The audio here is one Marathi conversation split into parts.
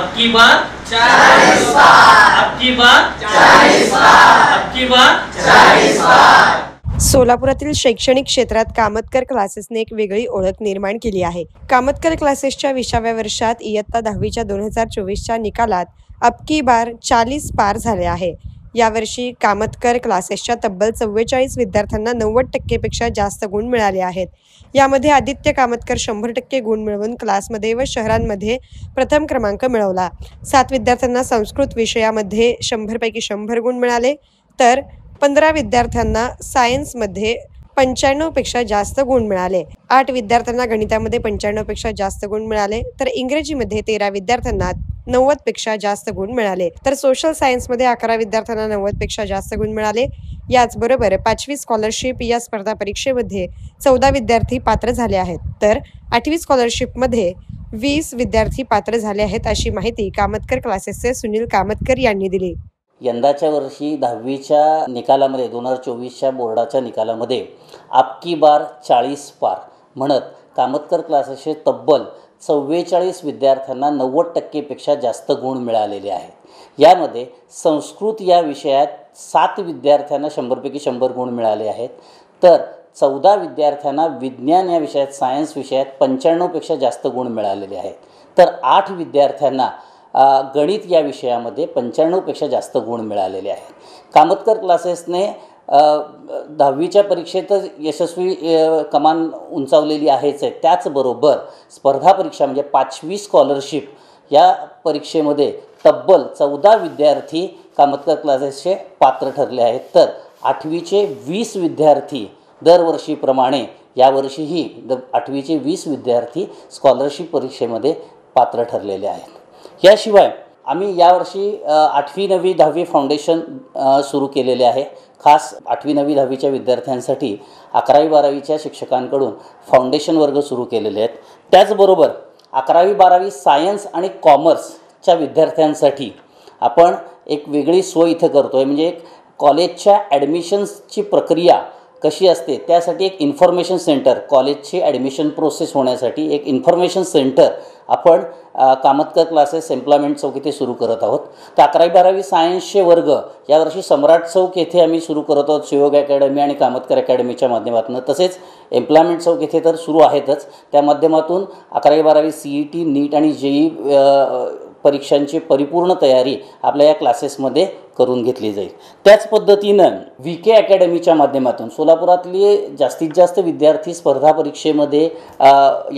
अब की बार 40 बार, अब की बार 40 बार, अब की बार 40 बार। सोलापुरातील शैक्षणिक क्षेत्रात कामतकर क्लासेसने एक वेगळी ओळख निर्माण केली आहे। कामतकर क्लासेसच्या 20व्या वर्षात इयत्ता 10वीच्या 2024च्या निकालात अब की बार 40 पार झाले आहे। यावर्षी कामतकर क्लासेसच्या तब्बल 44 विद्यार्थ्यांना 90% पेक्षा जास्त गुण मिळाले आहेत। यामध्ये आदित्य कामतकर 100% गुण मिळवून क्लासमध्ये व शहरांमध्ये प्रथम क्रमांक मिळवला। 7 विद्यार्थ्यांना संस्कृत विषयामध्ये 100 पैकी 100 गुण मिळाले, तर 15 विद्यार्थ्यांना सायन्समध्ये 95 पेक्षा जास्त गुण मिळाले। 8 विद्यार्थ्यांना गणितामध्ये 95 पेक्षा जास्त गुण मिळाले, तर इंग्रजीमध्ये 13 विद्यार्थ्यांना 90 पेक्षा जास्त गुण मिळाले, तर सोशल सायन्समध्ये 11 विद्यार्थ्यांना 90 पेक्षा जास्त गुण मिळाले। याचबरोबर 5वी स्कॉलरशिप या स्पर्धा परीक्षेमध्ये 14 विद्यार्थी पात्र झाले आहेत, तर 8वी स्कॉलरशिपमध्ये 20 विद्यार्थी पात्र झाले आहेत, अशी माहिती कामतकर क्लासेसचे सुनील कामतकर यांनी दिली। यंदाच्या वर्षी 10वीच्या निकालामध्ये 2024च्या बोर्डाच्या निकालामध्ये अब की बार 40 पार म्हणत कामतकर क्लासेसचे तब्बल 44 विद्यार्थ्यांना 90% पेक्षा जास्त गुण मिळालेले आहेत। यामध्ये संस्कृत या विषयात 7 विद्यार्थ्यांना 100 पैकी 100 गुण मिळाले आहेत, तर 14 विद्यार्थ्यांना विज्ञान या विषयात सायन्स विषयात 95 पेक्षा जास्त गुण मिळालेले आहेत, तर 8 विद्यार्थ्यांना गणित या विषयामध्ये 95 पेक्षा जास्त गुण मिळालेले आहेत। कामतकर क्लासेसने 10वीच्या परीक्षेतच यशस्वी कमान उंचावलेली आहेच आहे, त्याचबरोबर स्पर्धा परीक्षा म्हणजे 5वी स्कॉलरशिप या परीक्षेमध्ये तब्बल 14 विद्यार्थी कामतकर क्लासेसचे पात्र ठरले आहेत, तर 8वीचे 20 विद्यार्थी दरवर्षीप्रमाणे यावर्षीही 8वीचे 20 विद्यार्थी स्कॉलरशिप परीक्षेमध्ये पात्र ठरलेले आहेत। याशिवाय आम्ही यावर्षी 8वी 9वी 10वी फाउंडेशन सुरू केलेले आहे। खास 8वी 9वी 10वीच्या विद्यार्थ्यांसाठी 11वी 12वीच्या शिक्षकांकडून फाउंडेशन वर्ग सुरू केलेले आहेत। त्याचबरोबर 11वी 12वी सायन्स आणि कॉमर्सच्या विद्यार्थ्यांसाठी आपण एक वेगळी सोय इथं करतो आहे, म्हणजे एक कॉलेजच्या ॲडमिशन्सची प्रक्रिया कशी असते त्यासाठी एक इन्फॉर्मेशन सेंटर, कॉलेजची ॲडमिशन प्रोसेस होण्यासाठी एक इन्फॉर्मेशन सेंटर आपण कामतकर क्लासेस एम्प्लॉयमेंट चौक येथे सुरू करत आहोत। तर 11वी 12वी सायन्सचे वर्ग यावर्षी सम्राट चौक येथे आम्ही सुरू करत आहोत, शिवयोग अकॅडमी आणि कामतकर अकॅडमीच्या माध्यमातून। तसेच एम्प्लॉयमेंट चौक येथे तर सुरू आहेतच, त्या माध्यमातून 11वी 12वी CET नीट आणि JEE परीक्षांची परिपूर्ण तयारी आपल्या या क्लासेसमध्ये करून घेतली जाईल। त्याच पद्धतीनं VK अकॅडमीच्या माध्यमातून सोलापुरातले जास्तीत जास्त विद्यार्थी स्पर्धा परीक्षेमध्ये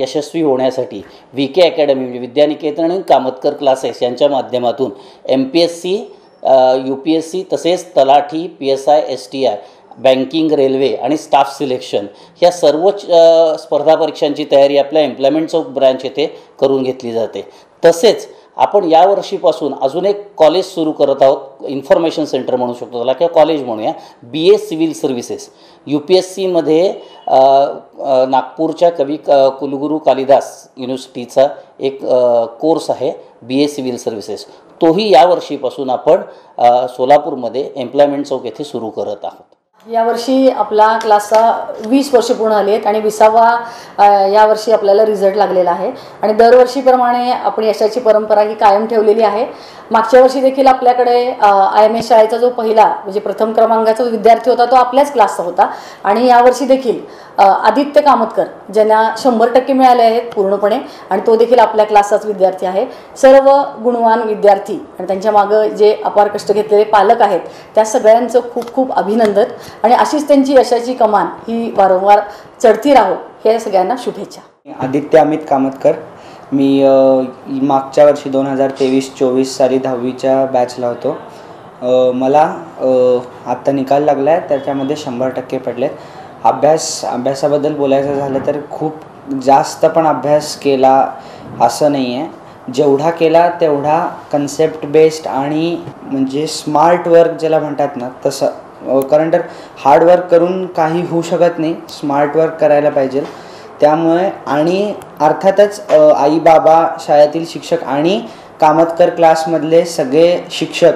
यशस्वी होण्यासाठी VK अकॅडमी म्हणजे विद्यानिकेतन आणि कामतकर क्लासेस यांच्या माध्यमातून MPSC UPSC तसेच तलाठी PSI STI बँकिंग रेल्वे आणि स्टाफ सिलेक्शन ह्या सर्व स्पर्धा परीक्षांची तयारी आपल्या एम्प्लॉयमेंट चौक ब्रँच येथे करून घेतली जाते। तसेच आपण यावर्षीपासून अजून एक कॉलेज सुरू करत आहोत, इन्फॉर्मेशन सेंटर म्हणू शकतो त्याला किंवा कॉलेज म्हणूया, BA सिव्हिल सर्व्हिसेस। UPSCमध्ये नागपूरच्या कवी कुलगुरू कालिदास युनिव्हर्सिटीचा एक कोर्स आहे BA सिव्हिल सर्व्हिसेस, तोही यावर्षीपासून आपण सोलापूरमध्ये एम्प्लॉयमेंट चौक येथे सुरू करत आहोत। यावर्षी आपला क्लासचा 20 वर्ष पूर्ण झाली आहेत आणि 20वा यावर्षी आपल्याला रिझल्ट लागलेला आहे आणि दरवर्षीप्रमाणे आपण यशाची परंपरा ही कायम ठेवलेली आहे। मागच्या वर्षी देखील आपल्याकडे IMS शाळेचा जो पहिला म्हणजे प्रथम क्रमांकाचा विद्यार्थी होता तो आपल्याच क्लासचा होता आणि यावर्षी देखील आदित्य कामतकर ज्यांना 100% मिळाले आहेत पूर्णपणे आणि तो देखील आपल्या क्लासचाच विद्यार्थी आहे। सर्व गुणवान विद्यार्थी आणि त्यांच्या मागं जे अपार कष्ट घेतलेले पालक आहेत त्या सगळ्यांचं खूप खूप अभिनंदन आणि अशीच त्यांची यशाची कमान ही वारंवार चढती राहो हे सगळ्यांना शुभेच्छा। आदित्य अमित कामतकर, मी मागच्या वर्षी 2023-24 साली 10वीच्या बॅचला होतो। मला आत्ता निकाल लागला आहे, त्याच्यामध्ये 100% पडलेत। अभ्यासाबद्दल बोलायचं झालं तर खूप जास्त पण अभ्यास केला असं नाही आहे, जेवढा केला तेवढा कन्सेप्ट बेस्ड आणि म्हणजे स्मार्ट वर्क ज्याला म्हणतात ना तसं, कारण तर हार्ड वर्क करून काही होऊ शकत नाही, स्मार्ट वर्क करायला पाहिजे। त्यामुळे आणि अर्थातच आई बाबा, शाळेतील शिक्षक आणि कामतकर क्लासमधले सगळे शिक्षक,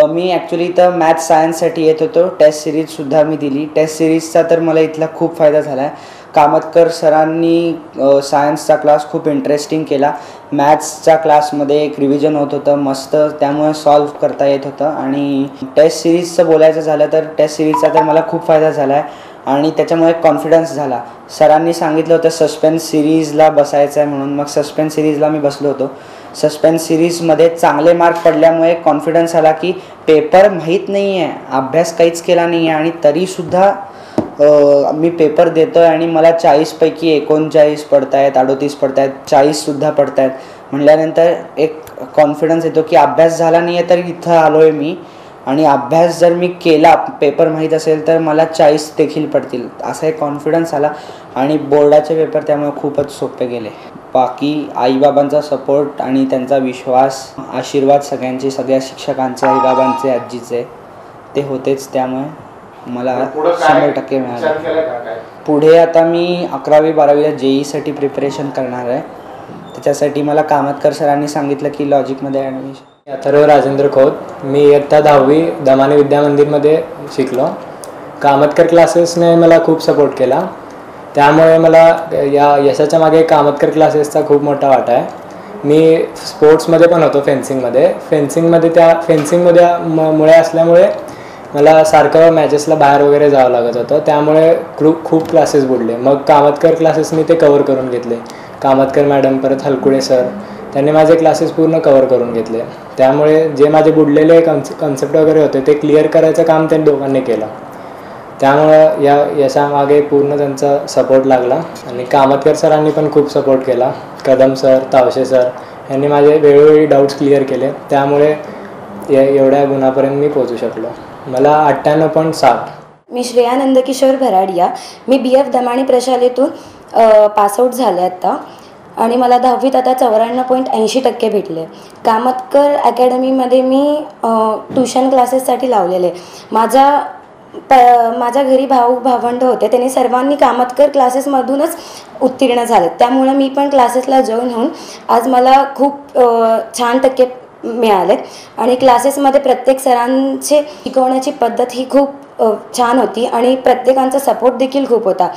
मी ॲक्च्युली इथं मॅथ्स सायन्ससाठी येत होतो, टेस्ट सिरीजसुद्धा मी दिली। टेस्ट सिरीजचा तर मला इथला खूप फायदा झाला आहे। कामतकर सरांनी सायन्सचा क्लास खूप इंटरेस्टिंग केला. मॅथ्सच्या क्लासमध्ये एक रिव्हिजन होत होतं मस्त, त्यामुळे सॉल्व्ह करता येत होतं. आणि टेस्ट सिरीजचं बोलायचं झालं तर टेस्ट सिरीजचा तर मला खूप फायदा झाला आहे आणि त्याच्यामुळे कॉन्फिडन्स झाला. सरांनी सांगितलं होतं सस्पेन्स सिरीजला बसायचं आहे म्हणून, मग सस्पेन्स सिरीजला मी बसलो होतो. सस्पेन्स सिरीजमध्ये चांगले मार्क पडल्यामुळे कॉन्फिडन्स आला की पेपर माहीत नाही आहे, अभ्यास काहीच केला नाही आहे आणि तरीसुद्धा मी पेपर देतो आहे आणि मला 40पैकी 39 पडत आहेत, 38 पडत आहेत, 40सुद्धा पडत आहेत. म्हटल्यानंतर एक कॉन्फिडन्स येतो की अभ्यास झाला नाही आहे तर इथं आलो आहे मी, आणि अभ्यास जर मी केला, पेपर माहीत असेल तर मला 40 देखील पडतील, असा एक कॉन्फिडन्स आला. आणि बोर्डाचे पेपर त्यामुळे खूपच सोपे गेले. बाकी आईबाबांचा सपोर्ट आणि त्यांचा विश्वास, आशीर्वाद सगळ्यांचे, सगळ्या शिक्षकांचे, आईबाबांचे, आजीचे ते होतेच, त्यामुळे मला 100% मिळालं. पुढे आता मी 11वी-12वीला JEE प्रिपरेशन करणार आहे. त्याच्यासाठी मला कामतकर सरांनी सांगितलं की लॉजिकमध्ये ॲडमिशन. अथर्व राजेंद्र खोत, मी इयत्ता 10वी दमाने विद्या मंदिरमध्ये शिकलो. कामतकर क्लासेसने मला खूप सपोर्ट केला, त्यामुळे मला या यशाच्या मागे कामतकर क्लासेसचा खूप मोठा वाटा आहे. मी स्पोर्ट्समध्ये पण होतो, फेन्सिंगमध्ये मुळे असल्यामुळे मला सारखं मॅचेसला बाहेर वगैरे जावं लागत होतं, त्यामुळे खूप क्लासेस बुडले. मग कामतकर क्लासेसनी ते कवर करून घेतले. कामतकर मॅडम, परत हलकुडे सर, त्यांनी माझे क्लासेस पूर्ण कवर करून घेतले. त्यामुळे जे माझे बुडलेले कन्सेप्ट वगैरे होते ते क्लिअर करायचं काम त्यांनी दोघांनी केलं. त्यामुळं या यशामागे पूर्ण त्यांचा सपोर्ट लागला. आणि कामतकर सरांनी पण खूप सपोर्ट केला. कदम सर, तावशे सर यांनी माझे वेळोवेळी डाऊट्स क्लिअर केले, त्यामुळे एवढ्या गुणापर्यंत मी पोहोचू शकलो. मला 98.7. मी श्रेया नंदकिशोर भराडिया, मी BF दमाणी प्रशालेतून पासआउट झाले आत्ता, आणि मला 10वीत आता 94.80% भेटले. कामतकर अकॅडमीमध्ये मी ट्यूशन क्लासेससाठी लावलेले. माझ्या घरी भावंड होते, त्यांनी सर्वांनी कामतकर क्लासेसमधूनच उत्तीर्ण झाले, त्यामुळे मी पण क्लासेसला जॉईन होऊन आज मला खूप छान टक्के मिळालेत. आणि क्लासेसमध्ये प्रत्येक सरांचे शिकवण्याची पद्धत ही खूप छान होती आणि प्रत्येकांचा सपोर्ट देखील खूप होता.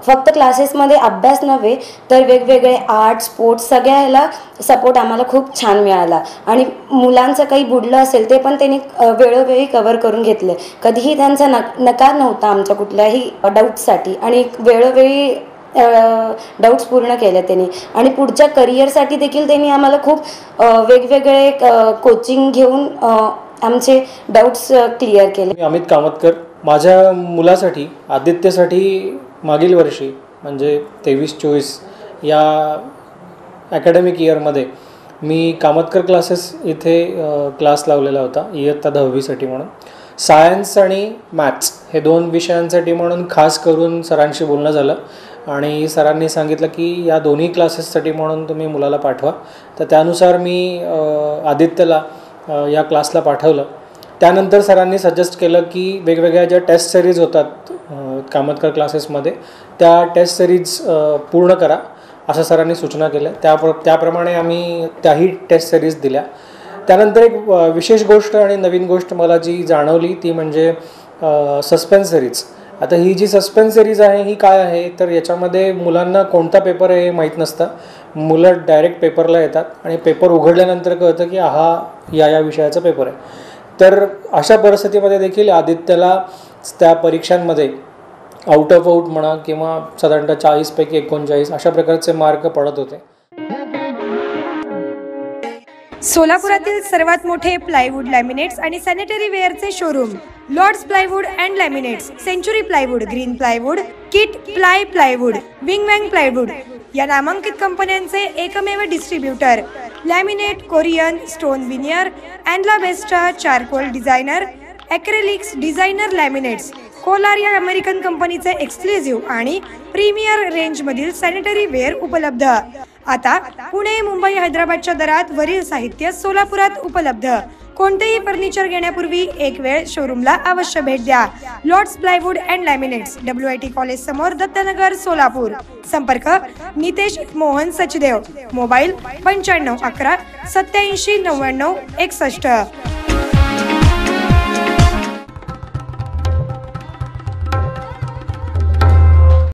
फक्त क्लासेसमध्ये अभ्यास नव्हे तर वेगवेगळे आर्ट, स्पोर्ट्स सगळ्या ह्याला सपोर्ट आम्हाला खूप छान मिळाला. आणि मुलांचं काही बुडलं असेल ते पण त्यांनी वेळोवेळी कवर करून घेतले. कधीही त्यांचा नकार नव्हता आमच्या कुठल्याही डाऊट्ससाठी, आणि वेळोवेळी डाऊट्स पूर्ण केले त्यांनी. आणि पुढच्या करिअरसाठी देखील त्यांनी आम्हाला खूप वेगवेगळे कोचिंग घेऊन आमचे डाऊट्स क्लिअर केले. मी अमित कामतकर, माझ्या मुलासाठी, आदित्यसाठी मागील वर्षी म्हणजे 23-24 या ॲकॅडमिक इयरमध्ये मी कामतकर क्लासेस इथे क्लास लावलेला होता इयत्ता 10वीसाठी म्हणून. सायन्स आणि मॅथ्स हे 2 विषयांसाठी म्हणून खास करून सरांशी बोलणं झालं आणि सरांनी सांगितलं की या दोन्ही क्लासेससाठी म्हणून तुम्ही मुलाला पाठवा. तर त्यानुसार मी आदित्यला या क्लासला पाठवलं. त्यानंतर सरांनी सजेस्ट केलं की वेगवेगळ्या ज्या टेस्ट सिरीज होतात कामतकर क्लासेसमध्ये त्या टेस्ट सिरीज पूर्ण करा असं सरांनी सूचना केल्या. त्याप्रमाणे आम्ही त्याही टेस्ट सिरीज दिल्या. त्यानंतर एक विशेष गोष्ट आणि नवीन गोष्ट मला जी जाणवली ती म्हणजे सस्पेन्स सिरीज. आता ही जी सस्पेन्स सिरीज आहे ही काय आहे तर याच्यामध्ये मुलांना कोणता पेपर आहे हे माहीत नसतं. मुलं डायरेक्ट पेपरला येतात आणि पेपर उघडल्यानंतर कळतं की हा या विषयाचा पेपर आहे. तर अशा परिस्थितीमध्ये देखील आदित्यला त्या परीक्षांमध्ये आउट ऑफ आउट म्हणा किंवा साधारणतः 40पैकी 39 अशा प्रकारचे मार्क पडत होते. सोलापुरातील सर्वात मोठे प्लायवूड, लॅमिनेट्स आणि सॅनिटरी वेअरचे showroom Lords plywood and laminates, century plywood, green plywood, kit plywood, wing plywood या नामांकित कंपन्यांचे एकमेव distributor. Laminate, Corian, stone veneer, अँडला बेस्टा, charcoal designer, acrylics designer laminates, कोलार या अमेरिकन कंपनीचे एक्सक्लुझिव्ह आणि प्रीमियर रेंजमधील सॅनिटरी वेअर उपलब्ध. आता पुणे, मुंबई, हैदराबादच्या दरात वरील साहित्य सोलापुरात उपलब्ध. कोणतेही फर्निचर घेण्यापूर्वी एक वेळ शोरूमला अवश्य भेट द्या. Lords plywood and laminates, WIT college समोर, दत्तनगर, सोलापूर. संपर्क नितेश मोहन सचदेव. मोबाईल 95 11 87 99 61.